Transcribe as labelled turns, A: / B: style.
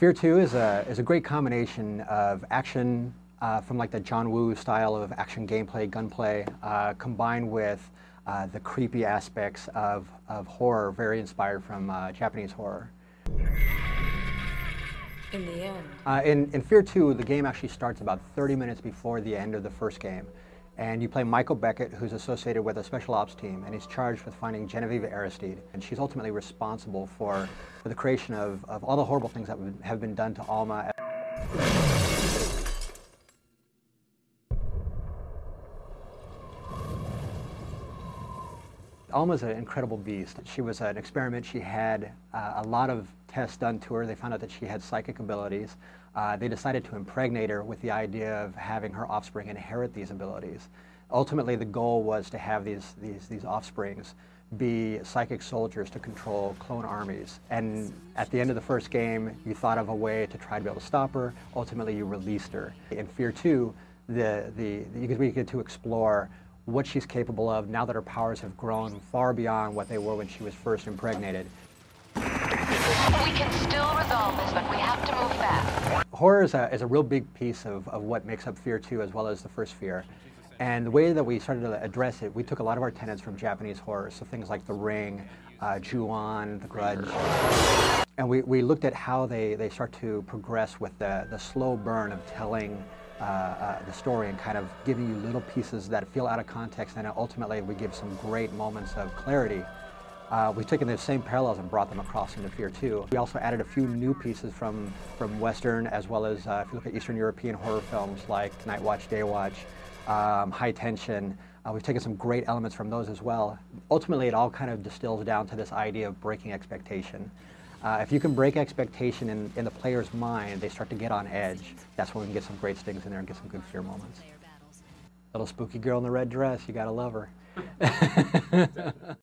A: Fear 2 is a great combination of action from like the John Woo style of action gameplay, gunplay, combined with the creepy aspects of horror, very inspired from Japanese horror.
B: In the end.
A: In Fear 2, the game actually starts about 30 minutes before the end of the first game. And you play Michael Beckett, who's associated with a special ops team, and he's charged with finding Genevieve Aristide. And she's ultimately responsible for the creation of all the horrible things that have been done to Alma. Alma's an incredible beast. She was an experiment. She had a lot of tests done to her. They found out that she had psychic abilities. They decided to impregnate her with the idea of having her offspring inherit these abilities. Ultimately, the goal was to have these offsprings be psychic soldiers to control clone armies. And at the end of the first game, you thought of a way to try to be able to stop her. Ultimately, you released her. In Fear 2, we get to explore what she's capable of now that her powers have grown far beyond what they were when she was first impregnated.
C: We can still resolve this, but we have to move fast.
A: Horror is a real big piece of what makes up Fear 2 as well as the first Fear. And the way that we started to address it, we took a lot of our tenets from Japanese horror, so things like The Ring, Ju-on, The Grudge. And we looked at how they start to progress with the slow burn of telling the story and kind of giving you little pieces that feel out of context, and ultimately we give some great moments of clarity. We've taken those same parallels and brought them across into Fear 2. We also added a few new pieces from Western, as well as if you look at Eastern European horror films like Night Watch, Day Watch, High Tension. We've taken some great elements from those as well. Ultimately, it all kind of distills down to this idea of breaking expectation. If you can break expectation in the player's mind, they start to get on edge. That's when we can get some great stings in there and get some good fear moments. Little spooky girl in the red dress, you gotta love her.